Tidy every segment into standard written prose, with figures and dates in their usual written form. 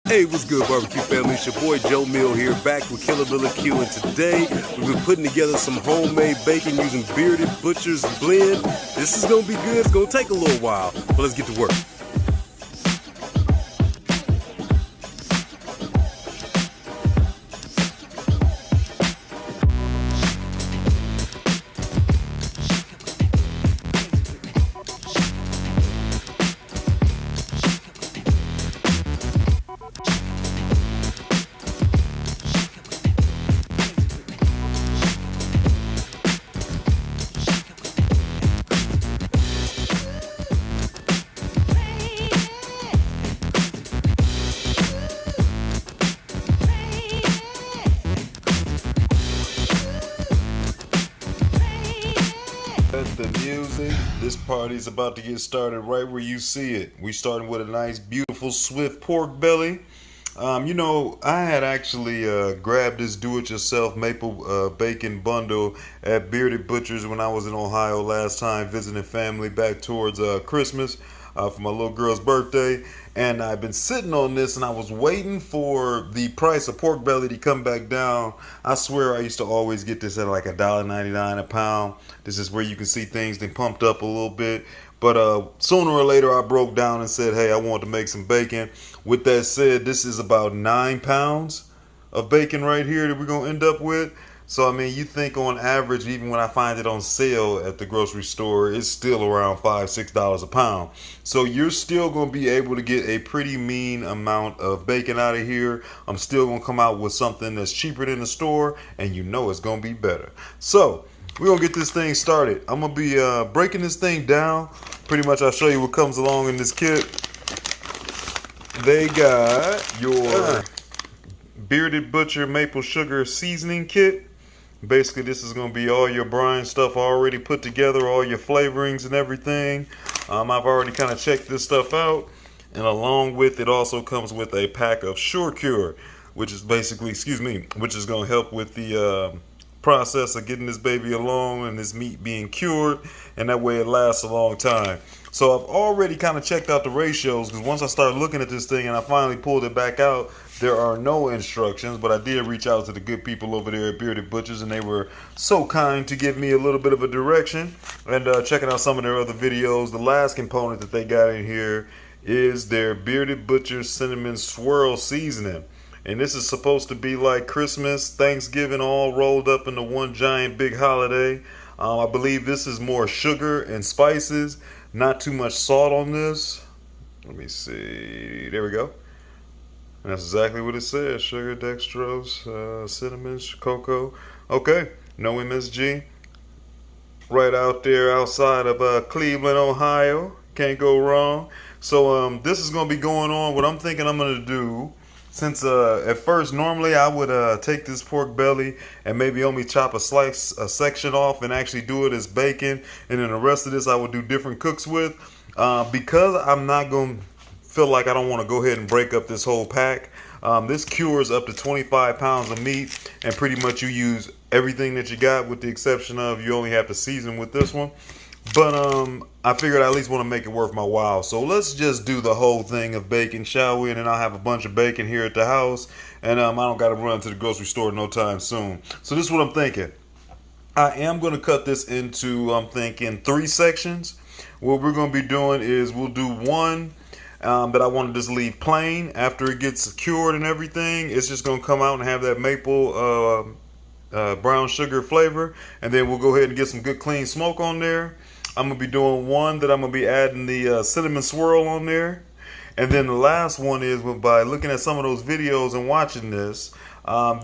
Hey, what's good, barbecue family? It's your boy Joe Mill here, back with Killer Billy Q, and today we've been putting together some homemade bacon using Bearded Butcher's blend. This is gonna be good. It's gonna take a little while, but let's get to work. The music, this party's about to get started right where you see it. We starting with a nice, beautiful, swift pork belly. I had actually grabbed this do-it-yourself maple bacon bundle at Bearded Butcher's when I was in Ohio last time visiting family back towards Christmas for my little girl's birthday. And I've been sitting on this and I was waiting for the price of pork belly to come back down. I swear I used to always get this at like $1.99 a pound. This is where you can see things they pumped up a little bit. But sooner or later I broke down and said, hey, I want to make some bacon. With that said, this is about 9 pounds of bacon right here that we're going to end up with. So, I mean, you think on average, even when I find it on sale at the grocery store, it's still around $5, $6 a pound. So you're still going to be able to get a pretty mean amount of bacon out of here. I'm still going to come out with something that's cheaper than the store, and you know it's going to be better. So we're going to get this thing started. I'm going to be breaking this thing down. Pretty much I'll show you what comes along in this kit. They got your Bearded Butcher maple sugar seasoning kit. Basically, this is going to be all your brine stuff already put together, all your flavorings and everything. I've already kind of checked this stuff out. And along with it also comes with a pack of Sure Cure, which is basically, which is going to help with the process of getting this baby along and this meat being cured. And that way it lasts a long time. So I've already kind of checked out the ratios, because once I started looking at this thing and I finally pulled it back out, there are no instructions, but I did reach out to the good people over there at Bearded Butchers, and they were so kind to give me a little bit of a direction. And checking out some of their other videos, the last component that they got in here is their Bearded Butchers cinnamon swirl seasoning. And this is supposed to be like Christmas, Thanksgiving, all rolled up into one giant big holiday. I believe this is more sugar and spices, not too much salt on this. Let me see. There we go. And that's exactly what it says. Sugar, dextrose, cinnamon, cocoa. Okay, no MSG. Right out there outside of Cleveland, Ohio. Can't go wrong. So this is going to be going on. What I'm thinking I'm going to do, since at first normally I would take this pork belly and maybe only chop a section off and actually do it as bacon, and then the rest of this I would do different cooks with. Because I'm not going to feel like I don't want to go ahead and break up this whole pack. This cures up to 25 pounds of meat, and pretty much you use everything that you got, with the exception of you only have to season with this one. But I figured I at least want to make it worth my while. So let's just do the whole thing of bacon, shall we? And then I'll have a bunch of bacon here at the house, and I don't got to run to the grocery store no time soon. So this is what I'm thinking. I am going to cut this into, I'm thinking, 3 sections. What we're going to be doing is we'll do one that I want to just leave plain. After it gets cured and everything, it's just going to come out and have that maple brown sugar flavor. And then we'll go ahead and get some good clean smoke on there. I'm going to be doing one that I'm going to be adding the cinnamon swirl on there. And then the last one is, by looking at some of those videos and watching this,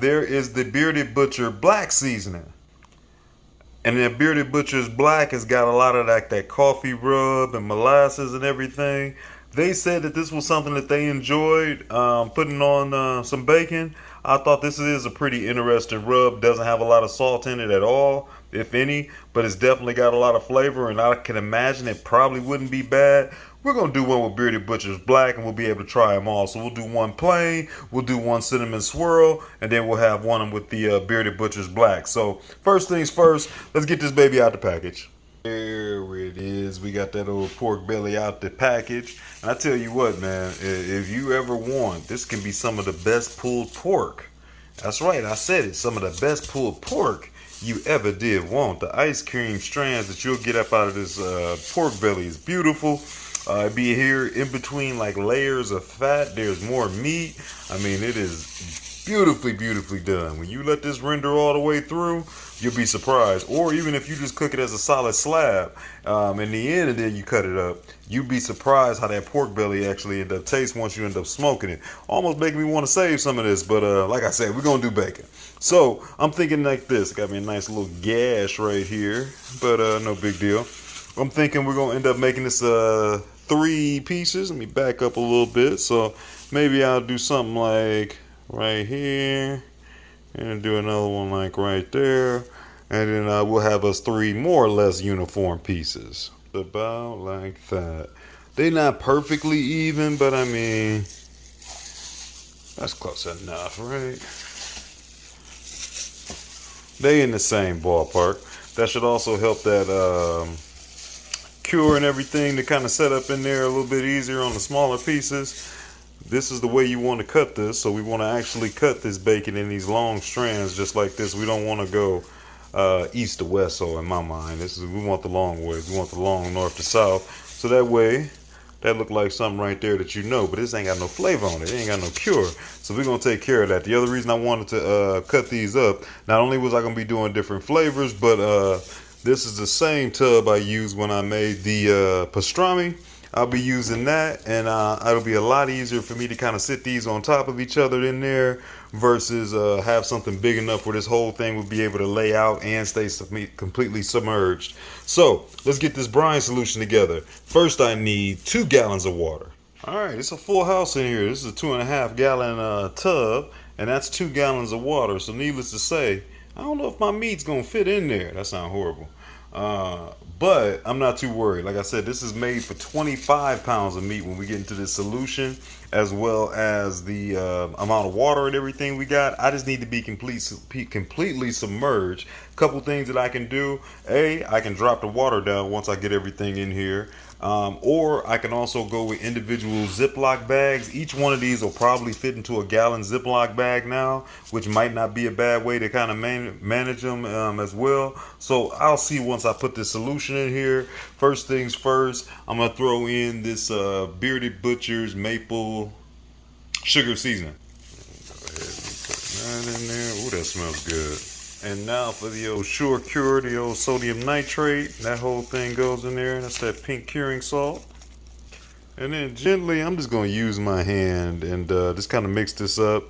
there is the Bearded Butcher black seasoning. And then Bearded Butcher's black has got a lot of that coffee rub and molasses and everything. They said that this was something that they enjoyed putting on some bacon. I thought this is a pretty interesting rub. Doesn't have a lot of salt in it at all, if any, but it's definitely got a lot of flavor, and I can imagine it probably wouldn't be bad. We're going to do one with Bearded Butcher's black, and we'll be able to try them all. So we'll do one plain, we'll do one cinnamon swirl, and then we'll have one with the Bearded Butcher's black. So first things first, let's get this baby out the package. There it is. We got that old pork belly out the package. And I tell you what, man, if you ever want, this can be some of the best pulled pork. That's right, I said it. Some of the best pulled pork you ever did want. The ice cream strands that you'll get up out of this pork belly is beautiful. Be here in between like layers of fat. There's more meat. I mean, it is beautifully done. When you let this render all the way through, you'll be surprised. Or even if you just cook it as a solid slab in the end and then you cut it up, you'd be surprised how that pork belly actually end up taste once you end up smoking it. Almost making me want to save some of this, but like I said, we're gonna do bacon. So I'm thinking like this. Got me a nice little gash right here, but no big deal. I'm thinking we're gonna end up making this 3 pieces. Let me back up a little bit. So maybe I'll do something like right here and do another one like right there, and then we'll have us 3 more or less uniform pieces, about like that. They're not perfectly even, but I mean that's close enough, right? They in the same ballpark. That should also help that cure and everything to kind of set up in there a little bit easier on the smaller pieces. This is the way you want to cut this. So we want to actually cut this bacon in these long strands just like this. We don't want to go east to west. So in my mind, we want the long way. We want the long north to south. So that way, that look like something right there that you know. But this ain't got no flavor on it. It ain't got no cure. So we're going to take care of that. The other reason I wanted to cut these up, not only was I going to be doing different flavors, but this is the same tub I used when I made the pastrami. I'll be using that, and it'll be a lot easier for me to kind of sit these on top of each other in there versus have something big enough where this whole thing would be able to lay out and stay completely submerged. So let's get this brine solution together. First, I need 2 gallons of water. All right, it's a full house in here. This is a 2.5 gallon tub, and that's 2 gallons of water. So needless to say, I don't know if my meat's gonna fit in there. That sounds horrible. But I'm not too worried. Like I said, this is made for 25 pounds of meat when we get into this solution, as well as the amount of water and everything we got. I just need to be completely submerged. A couple things that I can do. I can drop the water down once I get everything in here. Or I can also go with individual Ziploc bags. Each one of these will probably fit into a gallon Ziploc bag now, which might not be a bad way to kind of manage them as well. So I'll see once I put the solution in here. First things first, I'm going to throw in this Bearded Butcher's maple sugar seasoning. Go ahead and put that in there. Ooh, that smells good. And now for the old Sure Cure, the old sodium nitrate. That whole thing goes in there. That's that pink curing salt. And then gently, I'm just going to use my hand and just kind of mix this up.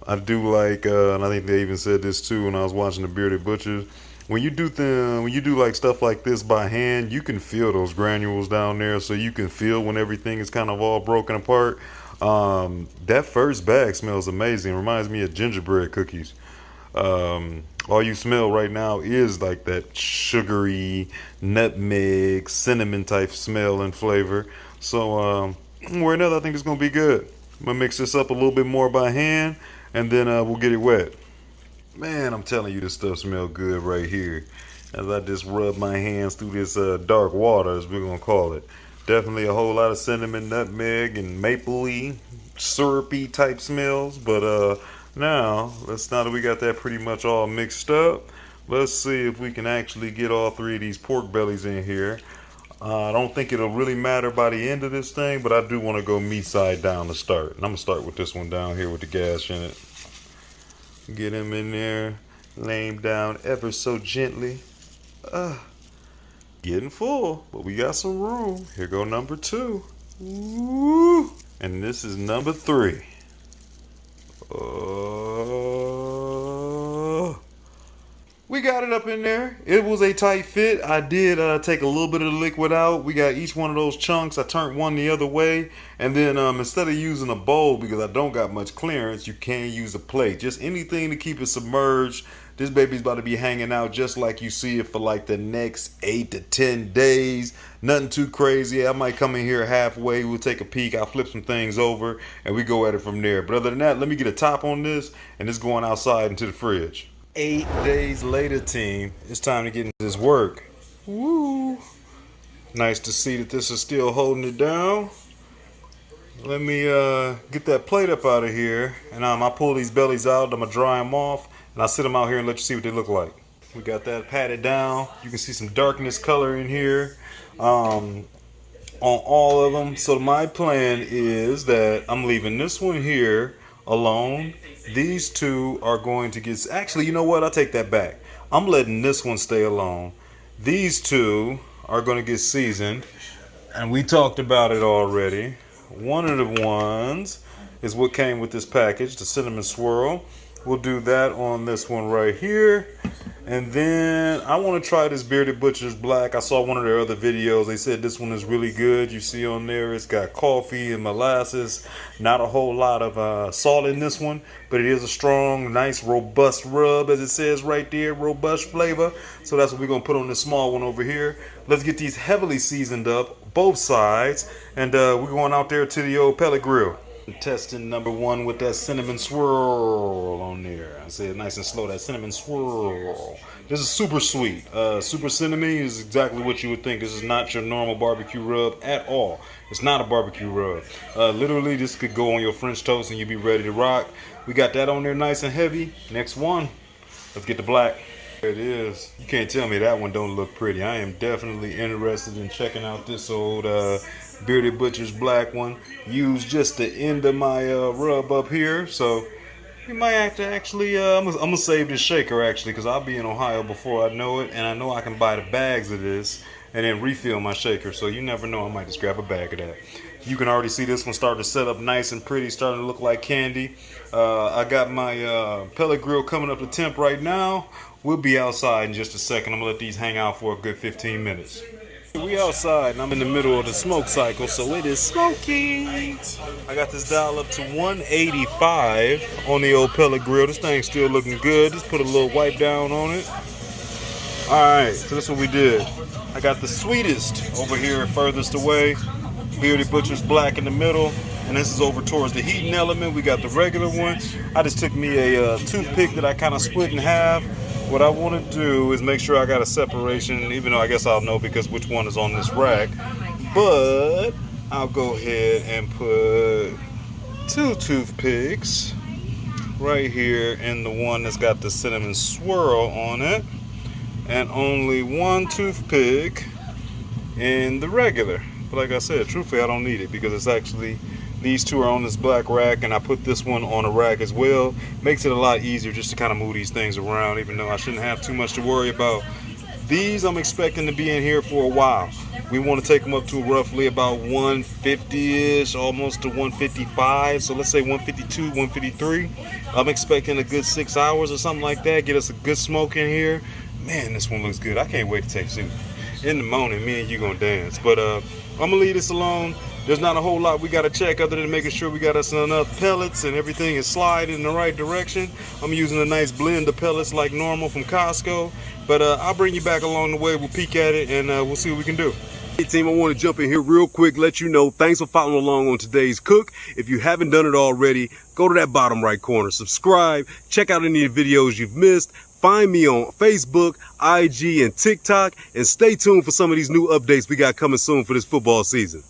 I do like, and I think they even said this too when I was watching the Bearded Butchers. When you do like stuff like this by hand, you can feel those granules down there. So you can feel when everything is kind of all broken apart. That first bag smells amazing. It reminds me of gingerbread cookies. All you smell right now is like that sugary nutmeg, cinnamon type smell and flavor. So one way or another, I think it's gonna be good. I'm gonna mix this up a little bit more by hand, and then we'll get it wet. Man, I'm telling you, this stuff smells good right here. As I just rub my hands through this dark water, as we're gonna call it. Definitely a whole lot of cinnamon, nutmeg, and mapley, syrupy type smells, but now that we got that pretty much all mixed up, let's see if we can actually get all 3 of these pork bellies in here. I don't think it'll really matter by the end of this thing, but I do want to go meat side down to start. And I'm going to start with this one down here with the gash in it. Get him in there, lay him down ever so gently. Getting full, but we got some room. Here go number 2. Woo! And this is number 3. We got it up in there. It was a tight fit. I did take a little bit of the liquid out. We got each one of those chunks. I turned one the other way. And then instead of using a bowl, because I don't got much clearance, you can use a plate. Just anything to keep it submerged. This baby's about to be hanging out just like you see it for like the next 8 to 10 days. Nothing too crazy. I might come in here halfway. We'll take a peek. I'll flip some things over and we go at it from there. But other than that, let me get a top on this and it's going outside into the fridge. 8 days later, team, it's time to get into this work. Woo! Nice to see that this is still holding it down. Let me get that plate up out of here, and I pull these bellies out. I'm gonna dry them off, and I'll sit them out here and let you see what they look like. We got that patted down. You can see some darkness color in here on all of them. So my plan is that I'm leaving this one here alone. These two are going to get, actually, you know what? I'll take that back. I'm letting this one stay alone. These two are going to get seasoned, and we talked about it already. One of the ones is what came with this package, the cinnamon swirl. We'll do that on this one right here. And then I want to try this Bearded Butcher's Black. I saw one of their other videos. They said this one is really good. You see on there, it's got coffee and molasses. Not a whole lot of salt in this one, but it is a strong, nice, robust rub, as it says right there, robust flavor. So that's what we're going to put on this small one over here. Let's get these heavily seasoned up, both sides, and we're going out there to the old pellet grill. Testing number one with that cinnamon swirl on there. I say it nice and slow, that cinnamon swirl. This is super sweet. Super cinnamon is exactly what you would think. This is not your normal barbecue rub at all. It's not a barbecue rub. Literally, this could go on your French toast and you'd be ready to rock. We got that on there nice and heavy. Next one, let's get the black. There it is. You can't tell me that one don't look pretty. I am definitely interested in checking out this old Bearded Butcher's Black one. Used just the end of my rub up here, so we might have to actually I'm gonna save this shaker actually, because I'll be in Ohio before I know it, and I know I can buy the bags of this and then refill my shaker, so you never know, I might just grab a bag of that. You can already see this one starting to set up nice and pretty, starting to look like candy. I got my pellet grill coming up to temp right now. We'll be outside in just a second. I'm gonna let these hang out for a good 15 minutes. We outside and I'm in the middle of the smoke cycle, so it is smoky. I got this dial up to 185 on the old pellet grill. This thing's still looking good. Just put a little wipe down on it. Alright, so this is what we did. I got the sweetest over here furthest away. Bearded Butcher's Black in the middle. And this is over towards the heating element. We got the regular one. I just took me a toothpick that I kind of split in half. What I want to do is make sure I got a separation, even though I guess I'll know because which one is on this rack. But I'll go ahead and put 2 toothpicks right here in the one that's got the cinnamon swirl on it, and only 1 toothpick in the regular. But like I said, truthfully, I don't need it because it's actually, these two are on this black rack, and I put this one on a rack as well. Makes it a lot easier just to kind of move these things around, even though I shouldn't have too much to worry about. These I'm expecting to be in here for a while. We want to take them up to roughly about 150-ish, almost to 155. So let's say 152, 153. I'm expecting a good 6 hours or something like that. Get us a good smoke in here. Man, this one looks good. I can't wait to taste it. In the morning, me and you gonna dance. But I'm gonna leave this alone. There's not a whole lot we got to check other than making sure we got us enough pellets and everything is sliding in the right direction. I'm using a nice blend of pellets like normal from Costco. But I'll bring you back along the way. We'll peek at it and we'll see what we can do. Hey team, I want to jump in here real quick, let you know, thanks for following along on today's cook. If you haven't done it already, go to that bottom right corner, subscribe, check out any of the videos you've missed. Find me on Facebook, IG, and TikTok, and stay tuned for some of these new updates we got coming soon for this football season.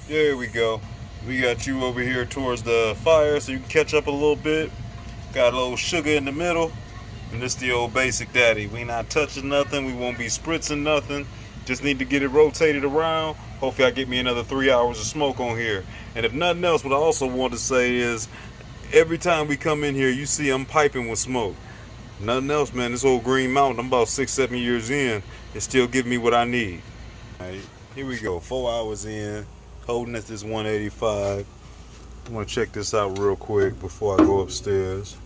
There we go. We got you over here towards the fire so you can catch up a little bit. Got a little sugar in the middle. And this the old basic daddy. We not touching nothing. We won't be spritzing nothing. Just need to get it rotated around. Hopefully I get me another 3 hours of smoke on here. And if nothing else, what I also want to say is every time we come in here, you see I'm piping with smoke. Nothing else, man. This old Green Mountain, I'm about 6-7 years in. It's still giving me what I need. All right, here we go. 4 hours in. Holding at this 185. I'm gonna check this out real quick before I go upstairs.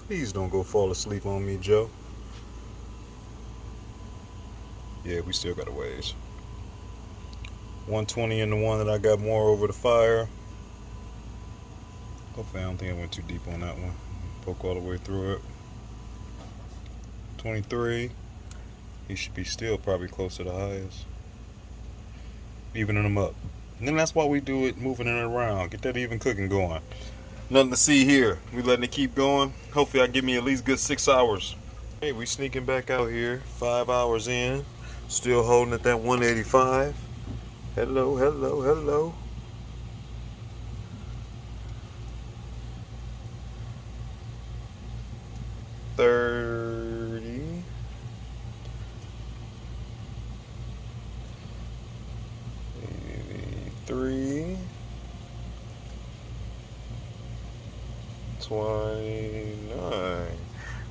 Please don't go fall asleep on me, Joe. Yeah, we still got a ways. 120 in the one that I got more over the fire. Hopefully I don't think I went too deep on that one. Poke all the way through it. 23. He should be still probably close to the highest. Evening them up. And then that's why we do it, moving it around. Get that even cooking going. Nothing to see here. We letting it keep going. Hopefully I give me at least good 6 hours. Hey, we sneaking back out here. 5 hours in. Still holding at that 185. Hello, hello, hello. $30. 83. 29.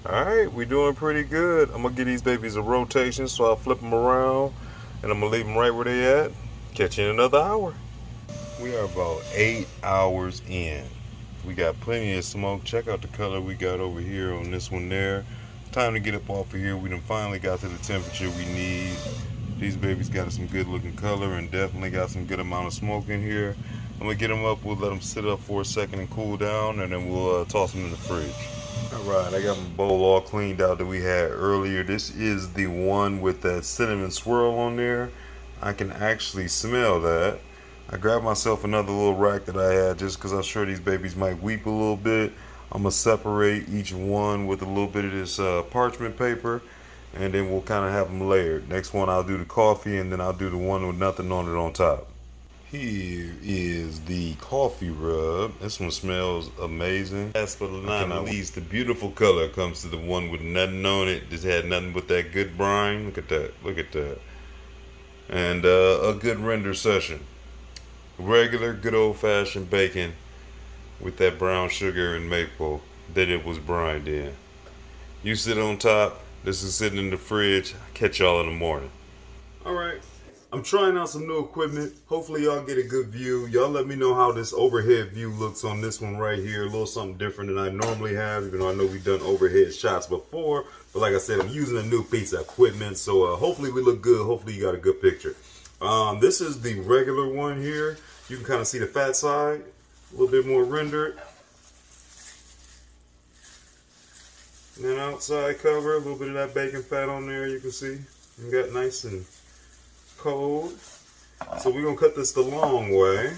Alright, we're doing pretty good. I'm gonna give these babies a rotation, so I'll flip them around and I'm gonna leave them right where they at. Catch you in another hour. We are about 8 hours in. We got plenty of smoke. Check out the color we got over here on this one there. Time to get up off of here. We done finally got to the temperature we need. These babies got some good looking color and definitely got some good amount of smoke in here. I'm gonna get them up, we'll let them sit up for a second and cool down, and then we'll toss them in the fridge. Alright, I got my bowl all cleaned out that we had earlier. This is the one with that cinnamon swirl on there. I can actually smell that. I grabbed myself another little rack that I had just because I'm sure these babies might weep a little bit. I'm gonna separate each one with a little bit of this parchment paper, and then we'll kind of have them layered. Next one I'll do the coffee, and then I'll do the one with nothing on it on top. Here is the coffee rub. This one smells amazing. As for the not least, the beautiful color comes to the one with nothing on it. Just had nothing but that good brine. Look at that. Look at that. And a good render session. Regular, good old-fashioned bacon with that brown sugar and maple that it was brined in. You sit on top. This is sitting in the fridge. Catch y'all in the morning. Alright, I'm trying out some new equipment. Hopefully y'all get a good view. Y'all let me know how this overhead view looks on this one right here. A little something different than I normally have, even though I know we've done overhead shots before. But like I said, I'm using a new piece of equipment, so hopefully we look good. Hopefully you got a good picture. This is the regular one here. You can kind of see the fat side, a little bit more rendered. And then outside cover, a little bit of that bacon fat on there, you can see. And got nice and cold. So we're gonna cut this the long way.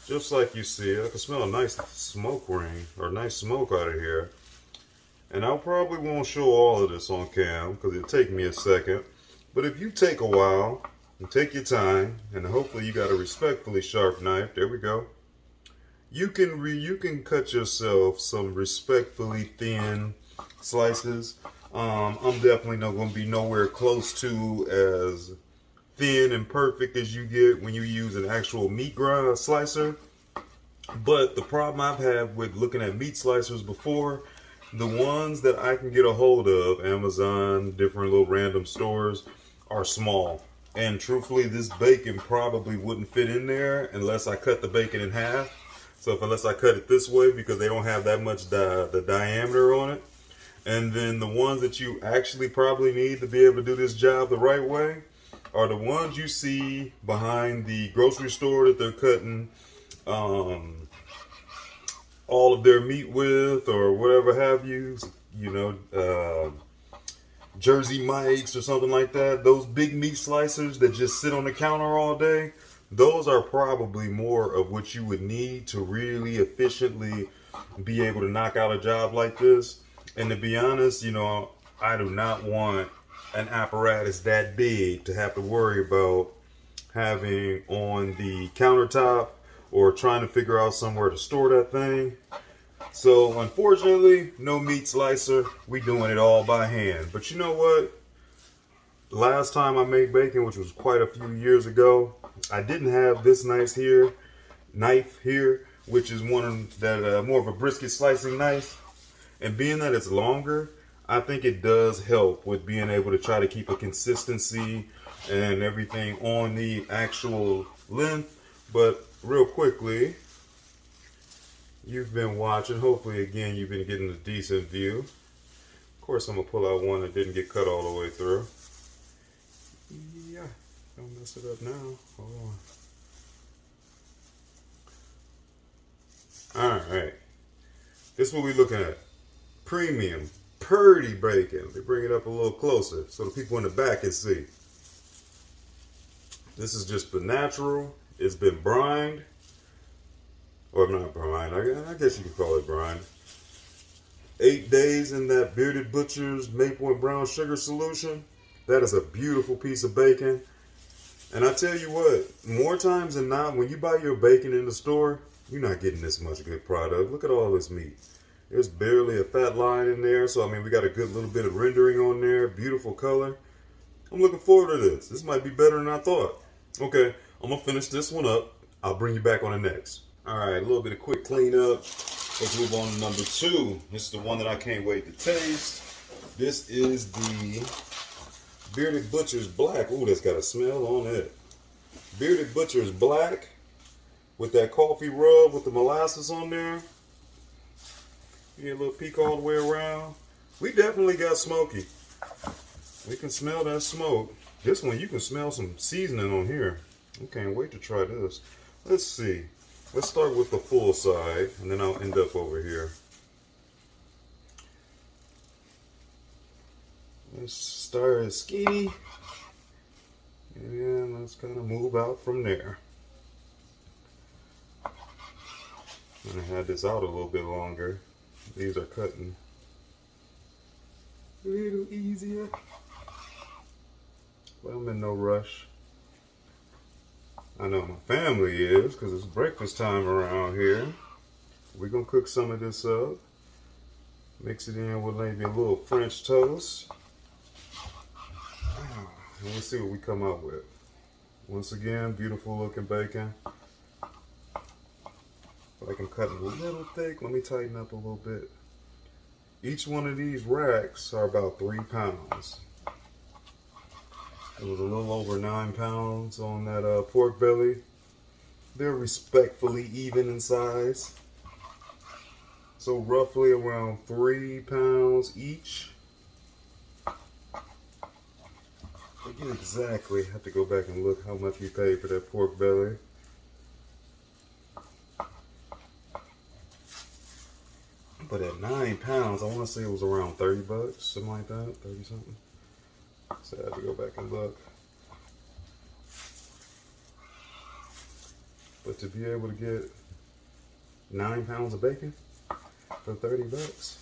Just like you see. I can smell a nice smoke ring, or nice smoke out of here. And I probably won't show all of this on cam, because it'll take me a second. But if you take a while, and take your time, and hopefully you got a respectfully sharp knife, there we go. You can cut yourself some respectfully thin slices. I'm definitely not going to be nowhere close to as thin and perfect as you get when you use an actual meat grinder slicer. But the problem I've had with looking at meat slicers before, the ones that I can get a hold of, Amazon, different little random stores, are small. And truthfully, this bacon probably wouldn't fit in there unless I cut the bacon in half. So unless I cut it this way, because they don't have that much the diameter on it. And then the ones that you actually probably need to be able to do this job the right way are the ones you see behind the grocery store that they're cutting all of their meat with, or whatever have you, Jersey Mike's or something like that. Those big meat slicers that just sit on the counter all day, those are probably more of what you would need to really efficiently be able to knock out a job like this. And to be honest, I do not want an apparatus that big to have to worry about having on the countertop or trying to figure out somewhere to store that thing. So unfortunately, no meat slicer. We doing it all by hand. But you know what? Last time I made bacon, which was quite a few years ago, I didn't have this knife here, which is one that more of a brisket slicing knife. And being that it's longer, I think it does help with being able to try to keep a consistency and everything on the actual length. But real quickly, you've been watching. Hopefully, again, you've been getting a decent view. Of course, I'm going to pull out one that didn't get cut all the way through. Yeah, don't mess it up now. Hold on. Alright. This is what we're looking at. Premium, purdy bacon. Let me bring it up a little closer so the people in the back can see. This is just the natural. It's been brined. Or not brined, I guess you could call it brined. 8 days in that Bearded Butcher's maple and brown sugar solution. That is a beautiful piece of bacon. And I tell you what, more times than not, when you buy your bacon in the store, you're not getting this much good product. Look at all this meat. There's barely a fat line in there. So, I mean, we got a good little bit of rendering on there. Beautiful color. I'm looking forward to this. This might be better than I thought. Okay, I'm going to finish this one up. I'll bring you back on the next. All right, a little bit of quick cleanup. Let's move on to number 2. This is the one that I can't wait to taste. This is the Bearded Butcher's Black. Ooh, that's got a smell on it. Bearded Butcher's Black with that coffee rub with the molasses on there. Get a little peek all the way around. We definitely got smoky. We can smell that smoke. This one, you can smell some seasoning on here. I can't wait to try this. Let's see. Let's start with the full side, and then I'll end up over here. Let's start skinny, and let's kind of move out from there. I'm gonna have this out a little bit longer. These are cutting a little easier, but I'm in no rush. I know my family is, because it's breakfast time around here. We're gonna cook some of this up, mix it in with maybe a little French toast. And we'll see what we come up with. Once again, beautiful looking bacon. Like I'm cutting a little thick. Let me tighten up a little bit. Each one of these racks are about 3 pounds. It was a little over 9 pounds on that pork belly. They're respectfully even in size. So roughly around 3 pounds each. Forget exactly, I have to go back and look how much we paid for that pork belly. But at 9 pounds, I want to say it was around 30 bucks, something like that, 30 something. So I have to go back and look. But to be able to get 9 pounds of bacon for 30 bucks.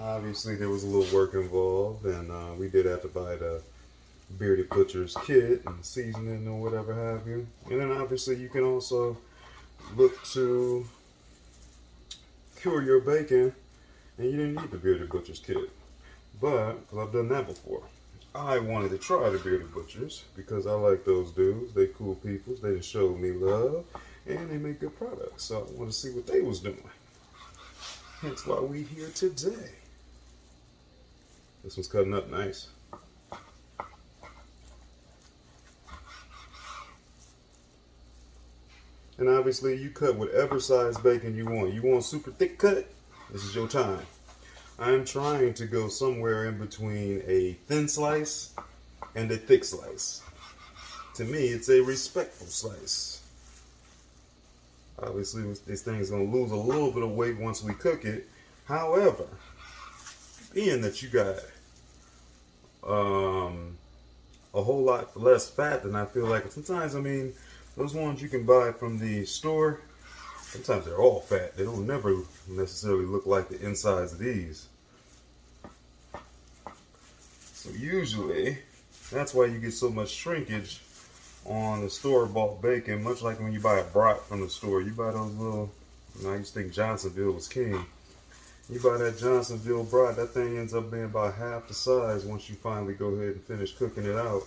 Obviously, there was a little work involved, and we did have to buy the Bearded Butcher's kit and seasoning or whatever have you. And then obviously, you can also look to cure your bacon, and you didn't need the Bearded Butcher's kit. But, because I've done that before, I wanted to try the Bearded Butchers because I like those dudes. They cool people. They just showed me love, and they make good products. So I want to see what they was doing. Hence why we here today. This one's cutting up nice. And obviously you cut whatever size bacon you want. You want super thick cut? This is your time. I'm trying to go somewhere in between a thin slice and a thick slice. To me, it's a respectful slice. Obviously, this thing is going to lose a little bit of weight once we cook it. However, being that you got a whole lot less fat than I feel like. Sometimes, I mean, those ones you can buy from the store, sometimes they're all fat. They don't never necessarily look like the insides of these. So usually, that's why you get so much shrinkage on the store-bought bacon, much like when you buy a brat from the store. You buy those little, I used to think Johnsonville was king. You buy that Johnsonville brat, that thing ends up being about half the size once you finally go ahead and finish cooking it out.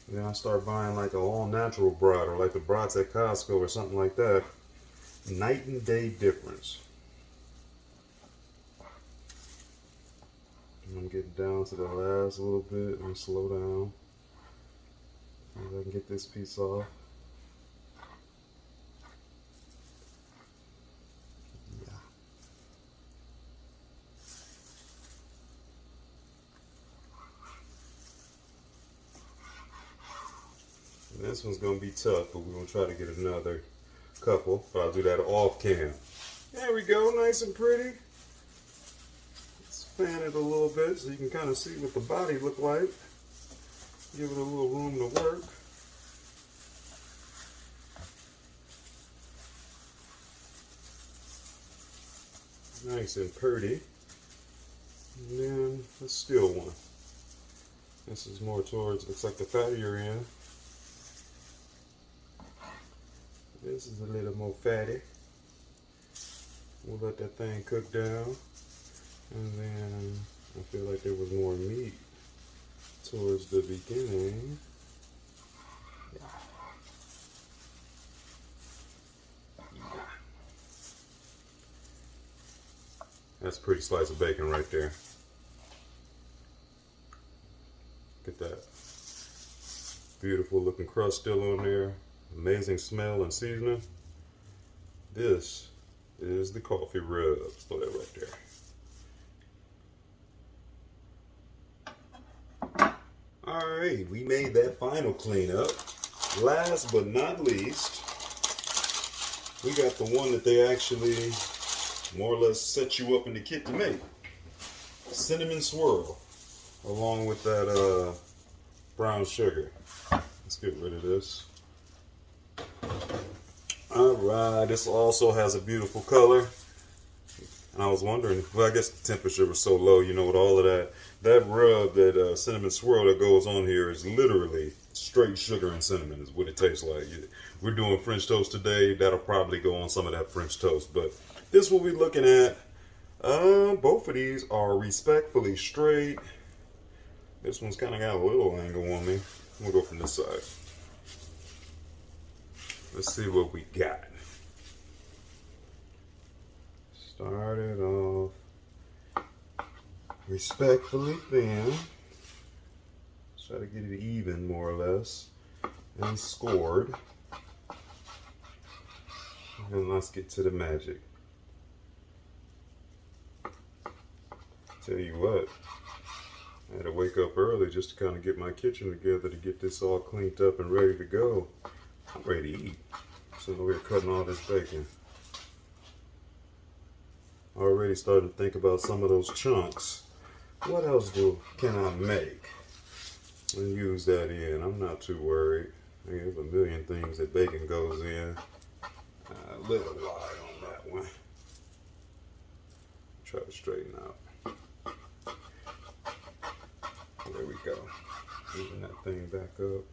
And then I start buying like an all-natural brat, or like the brats at Costco or something like that. Night and day difference. I'm getting down to the last little bit. I'm slow down. See if I can get this piece off. Yeah. And this one's going to be tough, but we're going to try to get another couple. But I'll do that off cam. There we go, nice and pretty. Let's fan it a little bit so you can kind of see what the body look like. Give it a little room to work. Nice and pretty. And then let's steal one. This is more towards, looks like the fattier end. This is a little more fatty. We'll let that thing cook down. And then I feel like there was more meat towards the beginning. That's a pretty slice of bacon right there. Look at that. Beautiful looking crust still on there. Amazing smell and seasoning. This is the coffee rub. Let's throw that right there. Alright, we made that final cleanup. Last but not least, we got the one that they actually more or less set you up in the kit to make. Cinnamon swirl, along with that brown sugar. Let's get rid of this. Alright, this also has a beautiful color. And I was wondering, well, I guess the temperature was so low, you know, with all of that rub, that cinnamon swirl that goes on here is literally straight sugar and cinnamon is what it tastes like. We're doing French toast today. That'll probably go on some of that French toast. But this we'll be looking at. Both of these are respectfully straight. This one's kind of got a little angle on me. We'll go from this side. Let's see what we got. Start it off respectfully thin. Try to get it even more or less. And scored. And let's get to the magic. Tell you what, I had to wake up early just to kind of get my kitchen together to get this all cleaned up and ready to go. I'm ready to eat. So we're cutting all this bacon. Already starting to think about some of those chunks. What else can I make and use that in? I'm not too worried. I mean, there's a million things that bacon goes in. A little wide on that one. Try to straighten out. There we go. Moving that thing back up.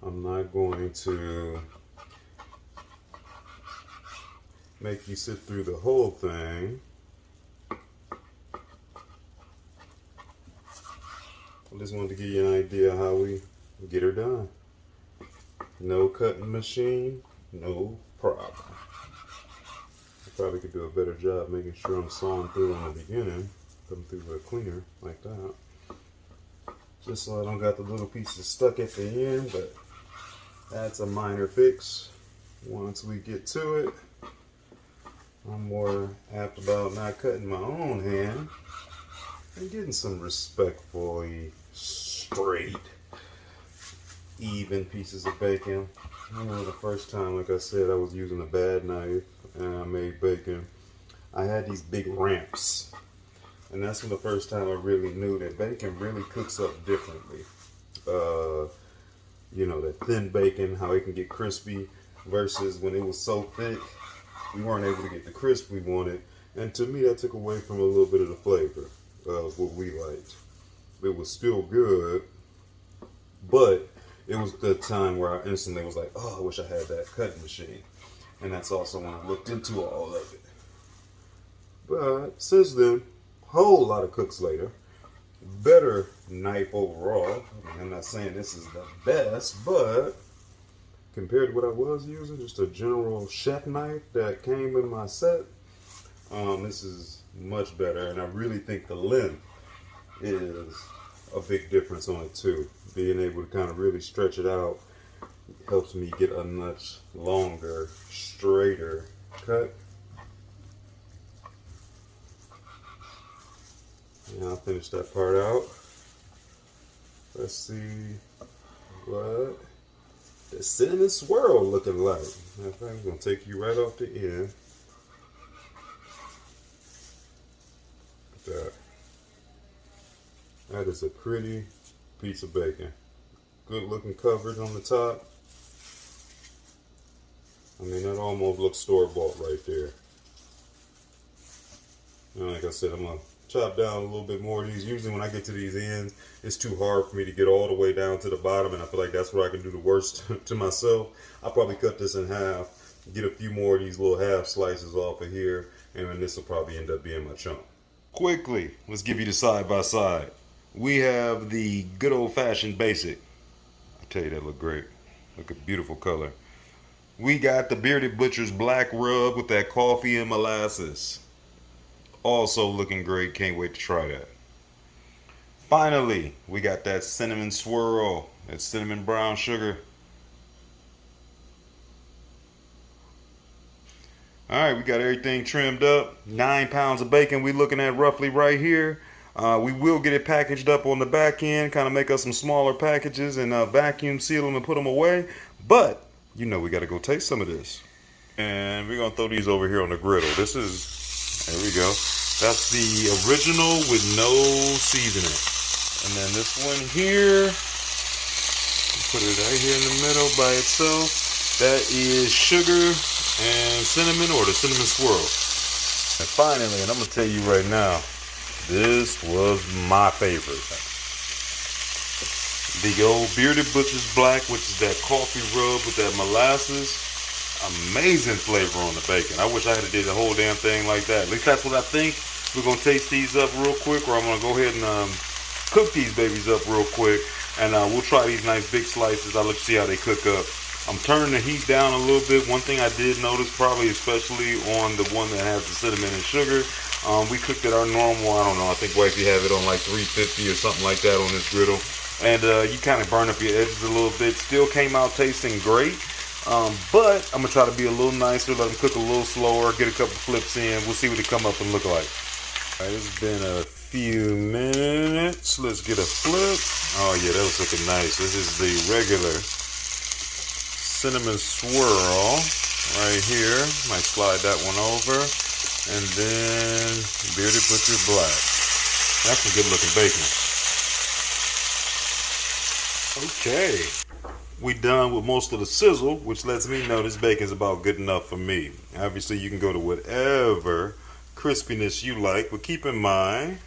I'm not going to make you sit through the whole thing. I just wanted to give you an idea how we get her done. No cutting machine, no problem. I probably could do a better job making sure I'm sawing through in the beginning. Come through with a cleaner like that. Just so I don't got the little pieces stuck at the end, but that's a minor fix. Once we get to it, I'm more apt about not cutting my own hand and getting some respectfully straight, even pieces of bacon. I remember the first time, like I said, I was using a bad knife and I made bacon. I had these big ramps. And that's when the first time I really knew that bacon really cooks up differently. You know, that thin bacon, how it can get crispy versus when it was so thick, we weren't able to get the crisp we wanted. And to me, that took away from a little bit of the flavor of what we liked. It was still good, but it was the time where I instantly was like, oh, I wish I had that cutting machine. And that's also when I looked into all of it. But since then, whole lot of cooks later, better knife overall. I'm not saying this is the best, but compared to what I was using, just a general chef knife that came in my set, this is much better. And I really think the length is a big difference on it too. Being able to kind of really stretch it out helps me get a much longer, straighter cut. And I'll finish that part out. Let's see what the cinnamon swirl looking like. In fact, I'm going to take you right off the end. Look at that. That is a pretty piece of bacon. Good looking coverage on the top. I mean, that almost looks store-bought right there. And like I said, I'm going to chop down a little bit more of these. Usually when I get to these ends, it's too hard for me to get all the way down to the bottom, and I feel like that's what I can do the worst to myself. I'll probably cut this in half, get a few more of these little half slices off of here, and then this will probably end up being my chunk. Quickly, let's give you the side-by-side. We have the good old-fashioned basic. I tell you, that look great. Look at beautiful color. We got the Bearded Butcher's Black Rub with that coffee and molasses. Also looking great. Can't wait to try that. Finally, we got that cinnamon swirl. That cinnamon brown sugar. Alright, we got everything trimmed up. 9 pounds of bacon we looking at roughly right here. We will get it packaged up on the back end. Kind of make us some smaller packages and vacuum seal them and put them away. But you know we got to go taste some of this. And we're going to throw these over here on the griddle. This is, there we go. That's the original with no seasoning. And then this one here, put it right here in the middle by itself. That is sugar and cinnamon, or the cinnamon swirl. And finally, and I'm going to tell you right now, this was my favorite. The old Bearded Butcher's Black, which is that coffee rub with that molasses. Amazing flavor on the bacon. I wish I had did the whole damn thing like that. At least that's what I think. We're going to taste these up real quick, or I'm going to go ahead and cook these babies up real quick. And we'll try these nice big slices. I'll let you see how they cook up. I'm turning the heat down a little bit. One thing I did notice, probably especially on the one that has the cinnamon and sugar, we cooked it our normal, I don't know, I think wifey have it on like 350 or something like that on this griddle. And you kind of burn up your edges a little bit. Still came out tasting great. But I'm going to try to be a little nicer, let them cook a little slower, get a couple flips in. We'll see what they come up and look like. All right, it's been a few minutes. Let's get a flip. Oh yeah, that was looking nice. This is the regular cinnamon swirl right here. Might slide that one over. And then Bearded Butcher Black. That's some good looking bacon. Okay. We done with most of the sizzle, which lets me know this bacon's about good enough for me. Obviously, you can go to whatever crispiness you like, but keep in mind,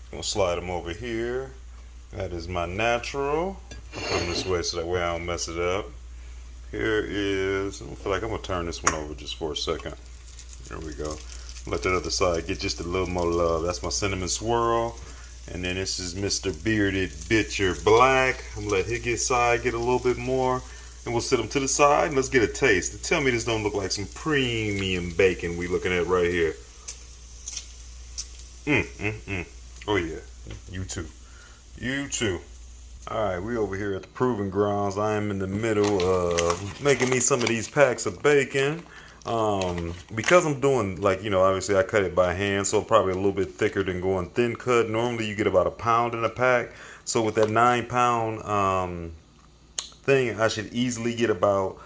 I'm gonna slide them over here. That is my natural. I'll put them this way so that way I don't mess it up. Here is, I feel like I'm gonna turn this one over just for a second. There we go. Let that other side get just a little more love. That's my cinnamon swirl. And then this is Mr. Bearded Butcher Black. I'm gonna let his side get a little bit more. And we'll sit them to the side and let's get a taste. Tell me this don't look like some premium bacon we looking at right here. Oh yeah, you too. You too. Alright, we over here at the Proving Grounds. I am in the middle of making me some of these packs of bacon. Because I'm doing, like, you know, obviously I cut it by hand, so probably a little bit thicker than going thin cut. Normally you get about 1 pound in a pack. So with that 9 pound thing, I should easily get about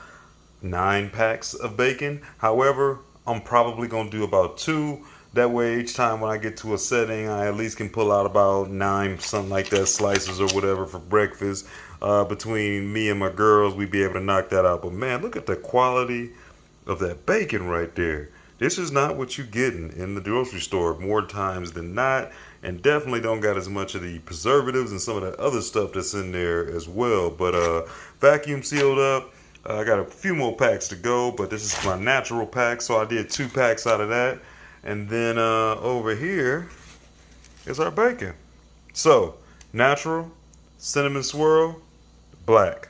9 packs of bacon. However, I'm probably going to do about 2. That way each time when I get to a setting, I at least can pull out about 9, something like that, slices or whatever for breakfast. Between me and my girls, we'd be able to knock that out. But man, look at the quality of that bacon right there. This is not what you're getting in the grocery store more times than not, and definitely don't got as much of the preservatives and some of that other stuff that's in there as well. But vacuum sealed up. I got a few more packs to go, but this is my natural pack, so I did 2 packs out of that. And then over here is our bacon. So natural, cinnamon swirl, black.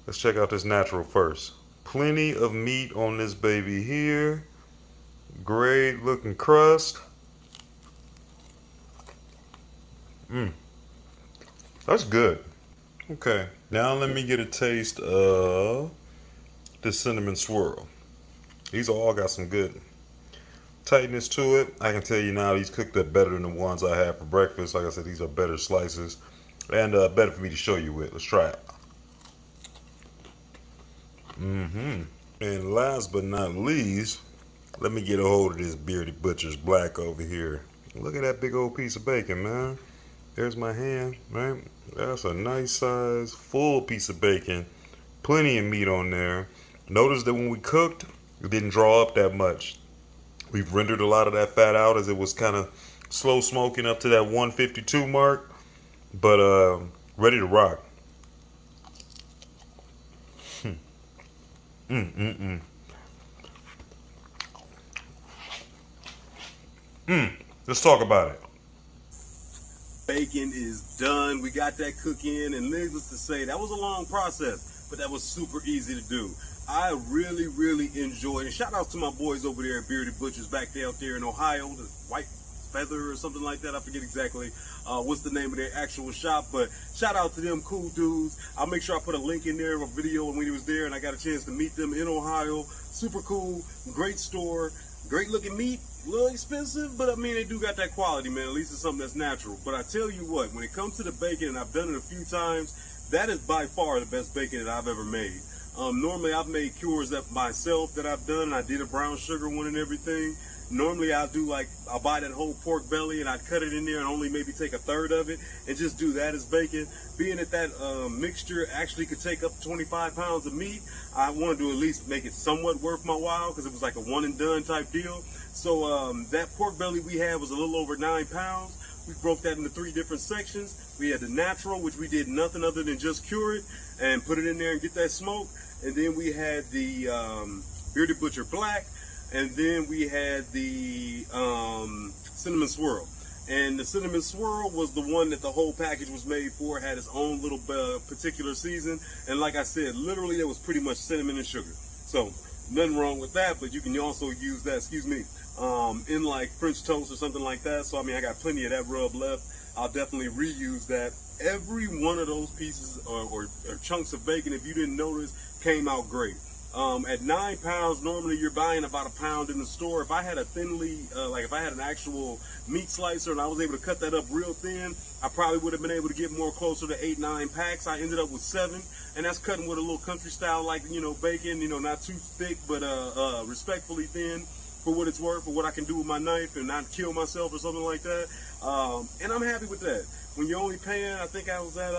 Let's check out this natural first. Plenty of meat on this baby here. Great looking crust. That's good. Okay, now let me get a taste of the cinnamon swirl. These all got some good tightness to it. I can tell you now these cooked up better than the ones I had for breakfast. Like I said, these are better slices and better for me to show you with. Let's try it. And last but not least, let me get a hold of this Bearded Butcher's Black over here. Look at that big old piece of bacon, man. There's my hand, right? That's a nice size, full piece of bacon. Plenty of meat on there. Notice that when we cooked, it didn't draw up that much. We've rendered a lot of that fat out as it was kind of slow smoking up to that 152 mark, but ready to rock. Let's talk about it. Bacon is done. We got that cook in, and needless to say, that was a long process, but that was super easy to do. I really enjoyed it. Shout out to my boys over there at Bearded Butchers back there out there in Ohio, the White Feather or something like that. I forget exactly what's the name of their actual shop, but shout out to them, cool dudes. I'll make sure I put a link in there of a video when he was there and I got a chance to meet them in Ohio. Super cool, great store, great looking meat. A little expensive, but I mean, they do got that quality, man. At least it's something that's natural. But I tell you what, when it comes to the bacon, and I've done it a few times, that is by far the best bacon that I've ever made. Normally, I've made cures that myself that I've done. I did a brown sugar one and everything. Normally, I'll buy that whole pork belly and I cut it in there and only maybe take a third of it and just do that as bacon. Being that mixture actually could take up 25 pounds of meat, I wanted to at least make it somewhat worth my while because it was like a one and done type deal. So that pork belly we had was a little over 9 pounds. We broke that into 3 different sections. We had the natural, which we did nothing other than just cure it and put it in there and get that smoke. And then we had the Bearded Butcher Black. And then we had the cinnamon swirl. And the cinnamon swirl was the one that the whole package was made for. It had its own little particular season. And like I said, literally there was pretty much cinnamon and sugar. So nothing wrong with that, but you can also use that, in like French toast or something like that. So I mean, I got plenty of that rub left. I'll definitely reuse that. Every one of those pieces or chunks of bacon, if you didn't notice, came out great. At 9 pounds, normally you're buying about a pound in the store. If I had a if I had an actual meat slicer and I was able to cut that up real thin, I probably would have been able to get more closer to 8-9 packs. I ended up with 7, and that's cutting with a little country style, like, bacon, not too thick, but respectfully thin for what it's worth, for what I can do with my knife and not kill myself or something like that. And I'm happy with that. When you're only paying, I think I was at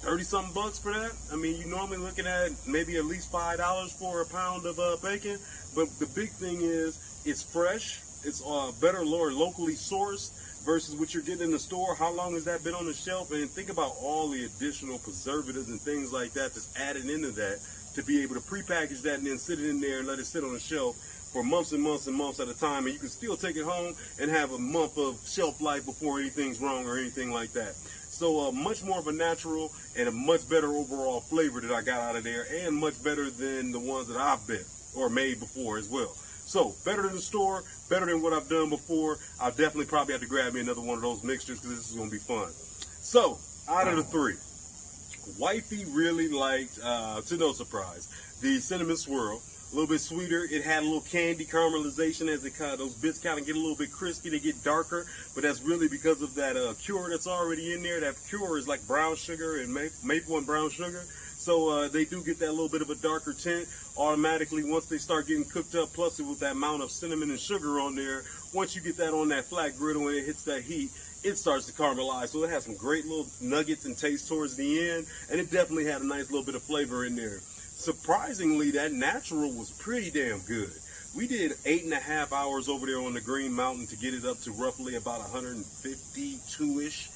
30-something bucks for that. I mean, you're normally looking at maybe at least $5 for a pound of bacon. But the big thing is, it's fresh. It's better or locally sourced versus what you're getting in the store. How long has that been on the shelf? And think about all the additional preservatives and things like that that's added into that to be able to prepackage that and then sit it in there and let it sit on the shelf for months and months and months at a time. And you can still take it home and have a month of shelf life before anything's wrong or anything like that. So much more of a natural and a much better overall flavor that I got out of there, and much better than the ones that I've been or made before as well. So better than the store, better than what I've done before. I'll definitely probably have to grab me another one of those mixtures because this is going to be fun. So out of the 3, Wifey really liked, to no surprise, the cinnamon swirl. A little bit sweeter. It had a little candy caramelization as those bits kind of get a little bit crispy. They get darker, but that's really because of that cure that's already in there. That cure is like brown sugar and maple and brown sugar. So they do get that little bit of a darker tint automatically once they start getting cooked up. Plus, with that amount of cinnamon and sugar on there, once you get that on that flat griddle and it hits that heat, it starts to caramelize. So it has some great little nuggets and taste towards the end, and it definitely had a nice little bit of flavor in there. Surprisingly, that natural was pretty damn good. We did 8.5 hours over there on the Green Mountain to get it up to roughly about 152-ish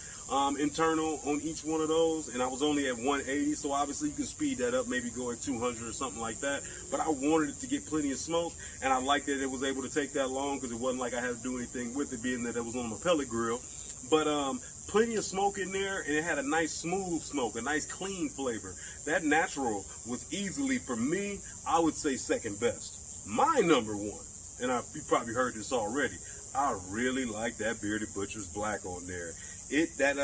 internal on each one of those, and I was only at 180, so obviously you can speed that up, maybe go at 200 or something like that. But I wanted it to get plenty of smoke, and I liked that it was able to take that long because it wasn't like I had to do anything with it, being that it was on my pellet grill. But plenty of smoke in there, and it had a nice smooth smoke, a nice clean flavor. That natural was easily, for me, I would say second best. My number 1, and you probably heard this already, I really like that Bearded Butcher's Black on there. That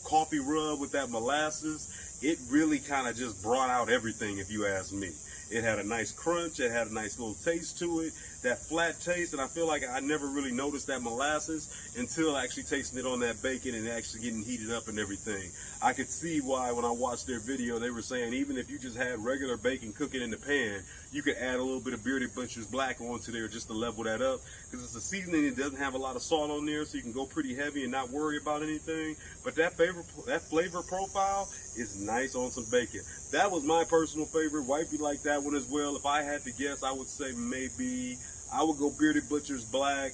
coffee rub with that molasses, it really kind of just brought out everything, if you ask me. It had a nice crunch, it had a nice little taste to it. that flat taste, and I feel like I never really noticed that molasses until actually tasting it on that bacon and actually getting heated up and everything. I could see why when I watched their video, they were saying even if you just had regular bacon cooking in the pan, you could add a little bit of Bearded Butcher's Black onto there just to level that up, because it's a seasoning that doesn't have a lot of salt on there, so you can go pretty heavy and not worry about anything. But that flavor profile is nice on some bacon. That was my personal favorite. Wifey liked that one as well. If I had to guess, I would say maybe I would go Bearded Butcher's Black.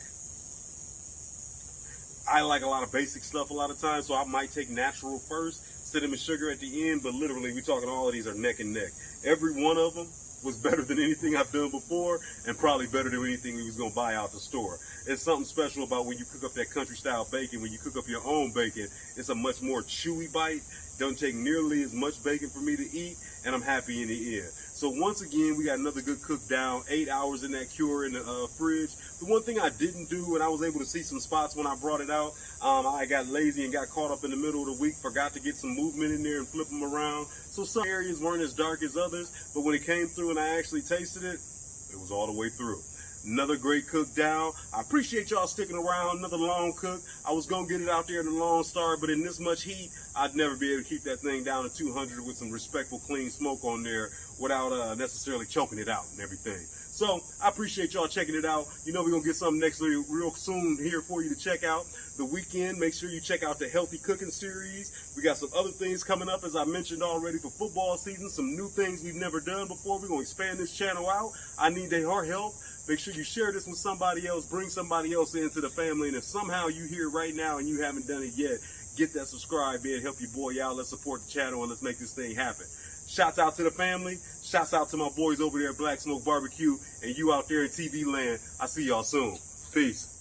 I like a lot of basic stuff a lot of times, so I might take natural first, cinnamon sugar at the end, but literally we talking all of these are neck and neck. Every one of them was better than anything I've done before, and probably better than anything we was gonna buy out the store. It's something special about when you cook up that country style bacon, when you cook up your own bacon, it's a much more chewy bite. Don't take nearly as much bacon for me to eat, and I'm happy in the end. So once again, we got another good cook down, 8 hours in that cure in the fridge. The one thing I didn't do, and I was able to see some spots when I brought it out, I got lazy and got caught up in the middle of the week, forgot to get some movement in there and flip them around. So some areas weren't as dark as others, but when it came through and I actually tasted it, it was all the way through. Another great cook down. I appreciate y'all sticking around. Another long cook. I was going to get it out there in the Lone Star, but in this much heat, I'd never be able to keep that thing down to 200 with some respectful, clean smoke on there without necessarily choking it out and everything. So I appreciate y'all checking it out. You know we're going to get something next real soon here for you to check out. The weekend, make sure you check out the Healthy Cooking Series. We got some other things coming up, as I mentioned already, for football season. Some new things we've never done before. We're going to expand this channel out. I need their help. Make sure you share this with somebody else. Bring somebody else into the family. And if somehow you here right now and you haven't done it yet, get that subscribe in. Help your boy out. Let's support the channel and let's make this thing happen. Shouts out to the family. Shouts out to my boys over there at Black Smoke Barbecue. And you out there in TV land. I see y'all soon. Peace.